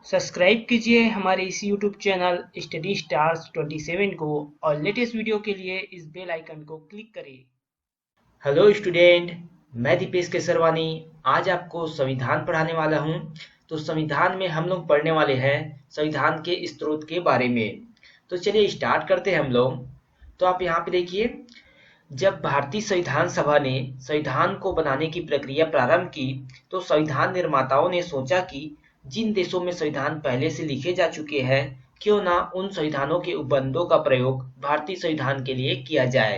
Subscribe कीजिए हमारे इस यूट्यूब चैनल स्टडी स्टार्स 27 को और लेटेस्ट वीडियो के लिए इस बेल आइकन को क्लिक करें। हेलो स्टूडेंट, मैं दीपेश केसरवानी आज आपको संविधान पढ़ाने वाला हूं। तो संविधान में हम लोग पढ़ने वाले हैं संविधान के स्रोत के बारे में। तो चलिए स्टार्ट करते हैं हम लोग। तो आप यहाँ पे देखिए, जब भारतीय संविधान सभा ने संविधान को बनाने की प्रक्रिया प्रारंभ की तो संविधान निर्माताओं ने सोचा कि जिन देशों में संविधान पहले से लिखे जा चुके हैं, क्यों ना उन संविधानों के उपबंधों का प्रयोग भारतीय संविधान के लिए किया जाए।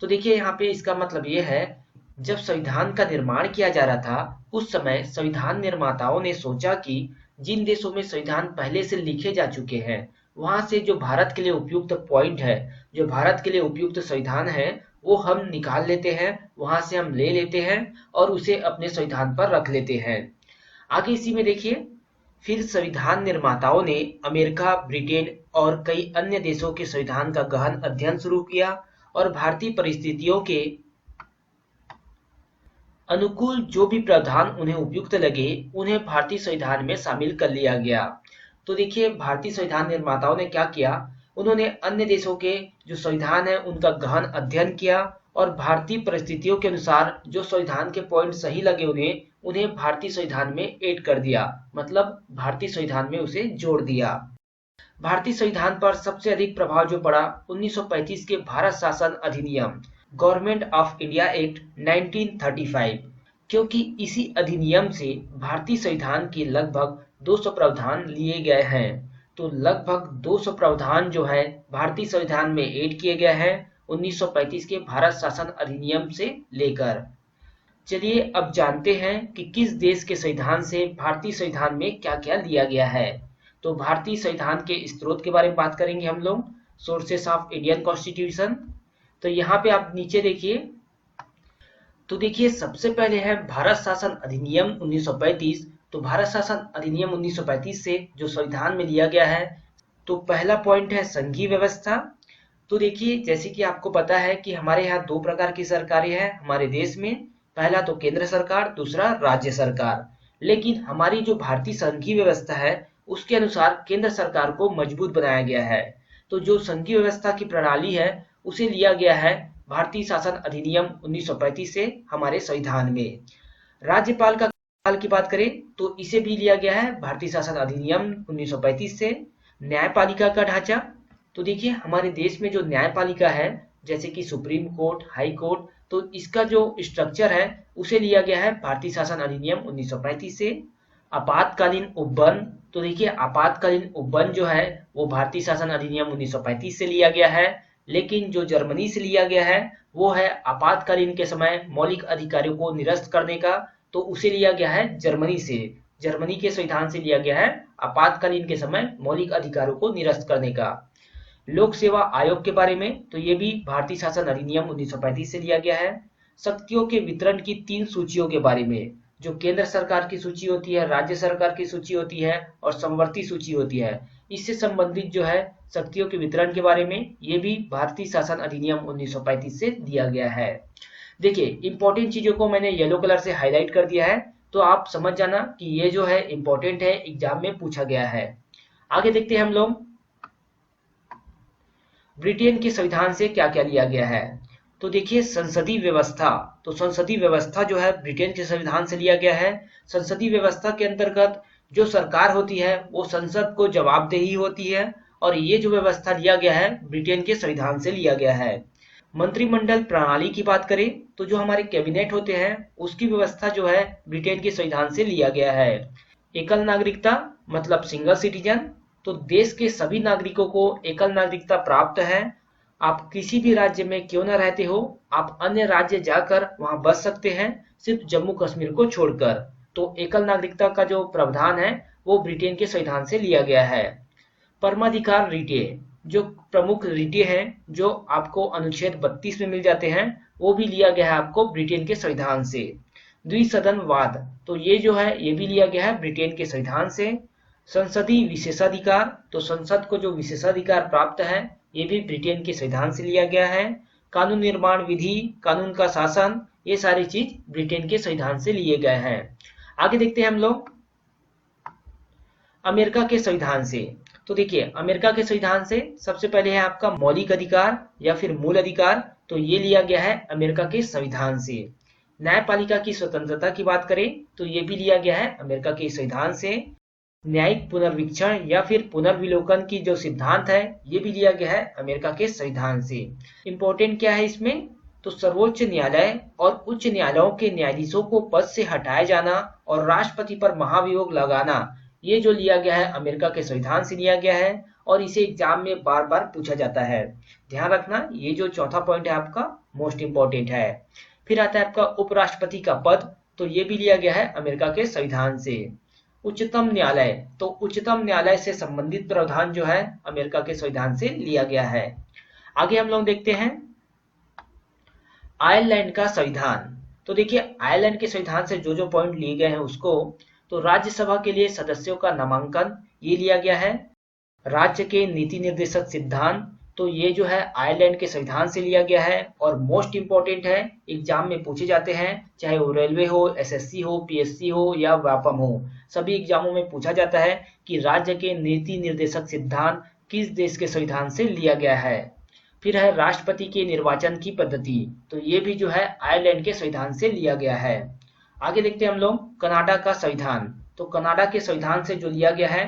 तो देखिए यहाँ पे इसका मतलब ये है, जब संविधान का निर्माण किया जा रहा था उस समय संविधान निर्माताओं ने सोचा कि जिन देशों में संविधान पहले से लिखे जा चुके हैं वहां से जो भारत के लिए उपयुक्त पॉइंट है, जो भारत के लिए उपयुक्त संविधान है, वो हम निकाल लेते हैं, वहां से हम ले लेते हैं और उसे अपने संविधान पर रख लेते हैं। आगे इसी में देखिए, फिर संविधान निर्माताओं ने अमेरिका, ब्रिटेन और कई अन्य देशों के संविधान का गहन अध्ययन शुरू किया और भारतीय परिस्थितियों के अनुकूल जो भी प्रावधान उन्हें उपयुक्त लगे उन्हें भारतीय संविधान में शामिल कर लिया गया। तो देखिए भारतीय संविधान निर्माताओं ने क्या किया, उन्होंने अन्य देशों के जो संविधान है उनका गहन अध्ययन किया और भारतीय परिस्थितियों के अनुसार जो संविधान के पॉइंट सही लगे उन्हें उन्हें भारतीय संविधान में ऐड कर दिया, मतलब भारतीय संविधान में उसे जोड़ दिया। भारतीय संविधान पर सबसे अधिक प्रभाव जो पड़ा 1935 के भारत शासन अधिनियम गवर्नमेंट ऑफ इंडिया एक्ट 1935, क्योंकि इसी अधिनियम से भारतीय संविधान के लगभग 200 प्रावधान लिए गए हैं। तो लगभग 200 प्रावधान जो है भारतीय संविधान में ऐड किए गए हैं 1935 के भारत शासन अधिनियम से लेकर। चलिए अब जानते हैं कि किस देश के संविधान से भारतीय संविधान में क्या क्या लिया गया है। तो भारतीय संविधान के स्रोत के बारे में बात करेंगे हम लोग, सोर्सेस ऑफ इंडियन कॉन्स्टिट्यूशन। तो यहाँ पे आप नीचे देखिए, तो देखिए सबसे पहले है भारत शासन अधिनियम 1935। तो भारत शासन अधिनियम 1935 से जो संविधान में लिया गया है, तो पहला पॉइंट है संघीय व्यवस्था। तो देखिए जैसे कि आपको पता है कि हमारे यहाँ दो प्रकार की सरकारें हैं हमारे देश में, पहला तो केंद्र सरकार, दूसरा राज्य सरकार। लेकिन हमारी जो भारतीय संघीय व्यवस्था है उसके अनुसार केंद्र सरकार को मजबूत बनाया गया है। तो जो संघीय व्यवस्था की प्रणाली है उसे लिया गया है भारतीय शासन अधिनियम 1935 से हमारे संविधान में। राज्यपाल का काल की बात करें तो इसे भी लिया गया है भारतीय शासन अधिनियम 1935 से। न्यायपालिका का ढांचा, तो देखिए हमारे देश में जो न्यायपालिका है जैसे कि सुप्रीम कोर्ट, हाई कोर्ट, तो इसका जो स्ट्रक्चर है उसे लिया गया है भारतीय शासन अधिनियम 1935 से। आपातकालीन उपबंध, तो देखिए आपातकालीन उपबंध जो है वो भारतीय शासन अधिनियम 1935 से लिया गया है। लेकिन जो जर्मनी से लिया गया है वो है आपातकालीन के समय मौलिक अधिकारों को निरस्त करने का, तो उसे लिया गया है जर्मनी से। जर्मनी के संविधान से लिया गया है आपातकालीन के समय मौलिक अधिकारों को निरस्त करने का। लोक सेवा आयोग के बारे में, तो ये भी भारतीय शासन अधिनियम 1935 से लिया गया है। शक्तियों के वितरण की 3 सूचियों के बारे में, जो केंद्र सरकार की सूची होती है, राज्य सरकार की सूची होती है और समवर्ती सूची होती है, इससे संबंधित जो है शक्तियों के वितरण के बारे में, ये भी भारतीय शासन अधिनियम 1935 से दिया गया है। देखिए इंपॉर्टेंट चीजों को मैंने येलो कलर से हाईलाइट कर दिया है, तो आप समझ जाना कि ये जो है इंपॉर्टेंट है, एग्जाम में पूछा गया है। आगे देखते हैं हम लोग ब्रिटेन के संविधान से क्या क्या लिया गया है। तो देखिए संसदीय व्यवस्था, तो संसदीय व्यवस्था जो है ब्रिटेन के संविधान से लिया गया है। संसदीय व्यवस्था के अंतर्गत जो सरकार होती है वो संसद को जवाबदेही होती है और ये जो व्यवस्था लिया गया है ब्रिटेन के संविधान से लिया गया है। मंत्रिमंडल प्रणाली की बात करें तो जो हमारे कैबिनेट होते हैं उसकी व्यवस्था जो है ब्रिटेन के संविधान से लिया गया है। एकल नागरिकता मतलब सिंगल सिटीजन, तो देश के सभी नागरिकों को एकल नागरिकता प्राप्त है। आप किसी भी राज्य में क्यों न रहते हो, आप अन्य राज्य जाकर वहां बस सकते हैं, सिर्फ जम्मू कश्मीर को छोड़कर। तो एकल नागरिकता का जो प्रावधान है वो ब्रिटेन के संविधान से लिया गया है। परमाधिकार रीटे, जो प्रमुख रीटे हैं जो आपको अनुच्छेद 32 में मिल जाते हैं, वो भी लिया गया है आपको ब्रिटेन के संविधान से। द्विसदनवाद, तो ये जो है ये भी लिया गया है ब्रिटेन के संविधान से। संसदीय विशेषाधिकार, तो संसद को जो विशेषाधिकार प्राप्त है ये भी ब्रिटेन के संविधान से लिया गया है। कानून निर्माण विधि, कानून का शासन, ये सारी चीज ब्रिटेन के संविधान से लिए गए हैं। आगे देखते हैं हम लोग अमेरिका के संविधान से। तो देखिए अमेरिका के संविधान से सबसे पहले है आपका मौलिक अधिकार या फिर मूल अधिकार, तो ये लिया गया है अमेरिका के संविधान से। न्यायपालिका की स्वतंत्रता की बात करें तो ये भी लिया गया है अमेरिका के संविधान से। न्यायिक पुनर्वीक्षण या फिर पुनर्विलोकन की जो सिद्धांत है ये भी लिया गया है अमेरिका के संविधान से। इम्पोर्टेंट क्या है इसमें, तो सर्वोच्च न्यायालय और उच्च न्यायालयों के न्यायाधीशों को पद से हटाया जाना और राष्ट्रपति पर महाभियोग लगाना, ये जो लिया गया है अमेरिका के संविधान से लिया गया है और इसे एग्जाम में बार बार पूछा जाता है। ध्यान रखना ये जो चौथा पॉइंट है आपका मोस्ट इंपॉर्टेंट है। फिर आता है आपका उपराष्ट्रपति का पद, तो ये भी लिया गया है अमेरिका के संविधान से। उच्चतम न्यायालय, तो उच्चतम न्यायालय से संबंधित प्रावधान जो है अमेरिका के संविधान से लिया गया है। आगे हम लोग देखते हैं आयरलैंड का संविधान। तो देखिए आयरलैंड के संविधान से जो जो पॉइंट लिए गए हैं उसको, तो राज्यसभा के लिए सदस्यों का नामांकन ये लिया गया है। राज्य के नीति निर्देशक सिद्धांत, तो ये जो है आयरलैंड के संविधान से लिया गया है और मोस्ट इंपॉर्टेंट है, एग्जाम में पूछे जाते हैं, चाहे वो रेलवे हो, एसएससी हो, पीएससी हो या व्यापम हो, सभी एग्जामों में पूछा जाता है कि राज्य के नीति निर्देशक सिद्धांत किस देश के संविधान से लिया गया है। फिर है राष्ट्रपति के निर्वाचन की पद्धति, तो ये भी जो है आयरलैंड के संविधान से लिया गया है। आगे देखते हैं हम लोग कनाडा का संविधान। तो कनाडा के संविधान से जो लिया गया है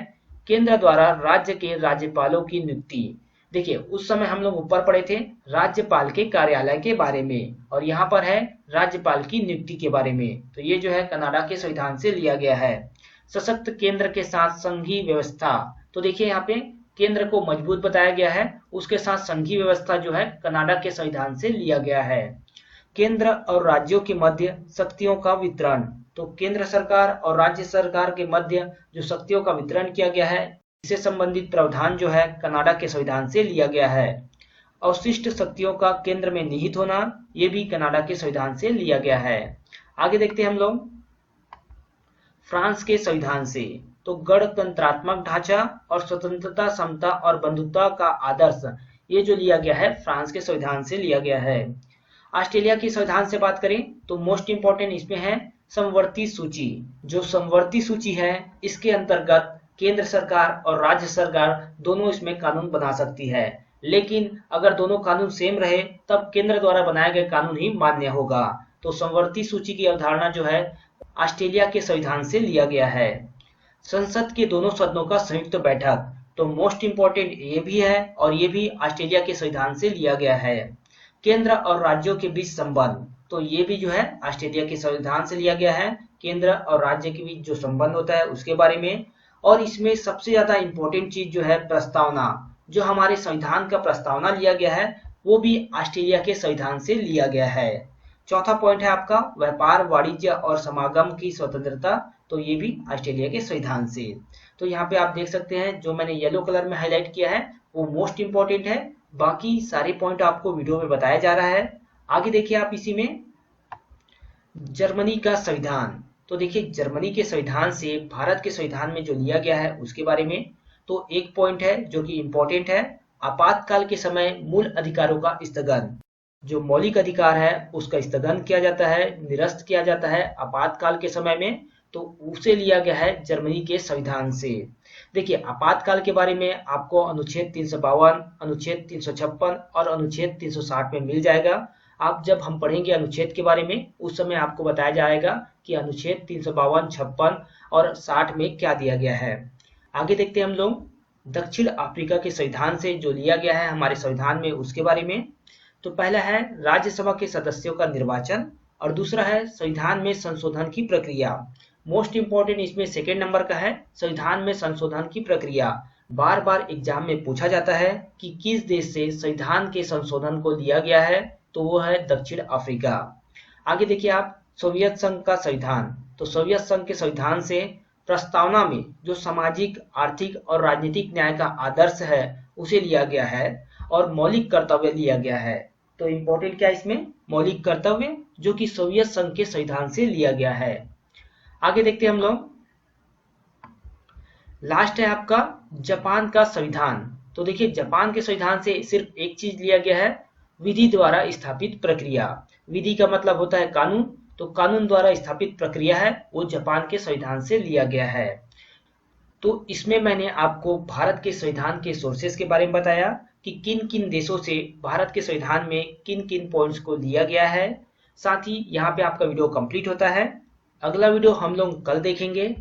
केंद्र द्वारा राज्य के राज्यपालों की नियुक्ति। देखिए उस समय हम लोग ऊपर पढ़े थे राज्यपाल के कार्यालय के बारे में और यहाँ पर है राज्यपाल की नियुक्ति के बारे में, तो ये जो है कनाडा के संविधान से लिया गया है। सशक्त केंद्र के साथ संघीय व्यवस्था, तो देखिए यहाँ पे केंद्र को मजबूत बताया गया है, उसके साथ संघीय व्यवस्था जो है कनाडा के संविधान से लिया गया है। केंद्र और राज्यों के मध्य शक्तियों का वितरण, तो केंद्र सरकार और राज्य सरकार के मध्य जो शक्तियों का वितरण किया गया है इससे संबंधित प्रावधान जो है कनाडा के संविधान से लिया गया है। अवशिष्ट शक्तियों का केंद्र में निहित होना, ये भी कनाडा के संविधान से लिया गया है। आगे देखते हैं हम लोग फ्रांस के संविधान से। तो गणतंत्रात्मक ढांचा और स्वतंत्रता, समता और बंधुत्व का आदर्श, ये जो लिया गया है फ्रांस के संविधान से लिया गया है। ऑस्ट्रेलिया की संविधान से बात करें तो मोस्ट इंपॉर्टेंट इसमें है समवर्ती सूची। जो समवर्ती सूची है इसके अंतर्गत केंद्र सरकार और राज्य सरकार दोनों इसमें कानून बना सकती है, लेकिन अगर दोनों कानून सेम रहे तब केंद्र द्वारा बनाए गए कानून ही मान्य होगा। तो समवर्ती सूची की अवधारणा जो है ऑस्ट्रेलिया के संविधान से लिया गया है। संसद के दोनों सदनों का संयुक्त बैठक, तो मोस्ट इंपॉर्टेंट ये भी है और ये भी ऑस्ट्रेलिया के संविधान से लिया गया है। केंद्र और राज्यों के बीच संबंध, तो ये भी जो है ऑस्ट्रेलिया के संविधान से लिया गया है, केंद्र और राज्य के बीच जो संबंध होता है उसके बारे में। और इसमें सबसे ज्यादा इंपॉर्टेंट चीज जो है प्रस्तावना, जो हमारे संविधान का प्रस्तावना लिया गया है वो भी ऑस्ट्रेलिया के संविधान से लिया गया है। चौथा पॉइंट है आपका व्यापार, वाणिज्य और समागम की स्वतंत्रता, तो ये भी ऑस्ट्रेलिया के संविधान से। तो यहाँ पे आप देख सकते हैं जो मैंने येलो कलर में हाईलाइट किया है वो मोस्ट इंपॉर्टेंट है, बाकी सारे पॉइंट आपको वीडियो में बताया जा रहा है। आगे देखिए आप इसी में जर्मनी का संविधान। तो देखिए जर्मनी के संविधान से भारत के संविधान में जो लिया गया है उसके बारे में। तो एक पॉइंट है जो कि इंपॉर्टेंट है, आपातकाल के समय मूल अधिकारों का स्थगन। जो मौलिक अधिकार है उसका स्थगन किया जाता है, निरस्त किया जाता है आपातकाल के समय में, तो उसे लिया गया है जर्मनी के संविधान से। देखिए आपातकाल के बारे में आपको अनुच्छेद 352, अनुच्छेद 356 और अनुच्छेद 360 में मिल जाएगा। आप जब हम पढ़ेंगे अनुच्छेद के बारे में उस समय आपको बताया जाएगा कि अनुच्छेद 352, 56 और 60 में क्या दिया गया है। आगे देखते हैं हम लोग दक्षिण अफ्रीका के संविधान से जो लिया गया है हमारे संविधान में उसके बारे में। तो पहला है राज्यसभा के सदस्यों का निर्वाचन और दूसरा है संविधान में संशोधन की प्रक्रिया। मोस्ट इंपॉर्टेंट इसमें सेकेंड नंबर का है संविधान में संशोधन की प्रक्रिया। बार बार एग्जाम में पूछा जाता है कि किस देश से संविधान के संशोधन को लिया गया है, तो वो है दक्षिण अफ्रीका। आगे देखिए आप सोवियत संघ का संविधान। तो सोवियत संघ के संविधान से प्रस्तावना में जो सामाजिक, आर्थिक और राजनीतिक न्याय का आदर्श है उसे लिया गया है और मौलिक कर्तव्य लिया गया है। तो इंपॉर्टेंट क्या है इसमें, मौलिक कर्तव्य, जो कि सोवियत संघ के संविधान से लिया गया है। आगे देखते हैं हम लोग लास्ट है आपका जापान का संविधान। तो देखिए जापान के संविधान से सिर्फ एक चीज लिया गया है, विधि द्वारा स्थापित प्रक्रिया। विधि का मतलब होता है कानून, तो कानून द्वारा स्थापित प्रक्रिया है वो जापान के संविधान से लिया गया है। तो इसमें मैंने आपको भारत के संविधान के सोर्सेस के बारे में बताया कि किन किन देशों से भारत के संविधान में किन किन पॉइंट्स को लिया गया है। साथ ही यहाँ पे आपका वीडियो कंप्लीट होता है। अगला वीडियो हम लोग कल देखेंगे।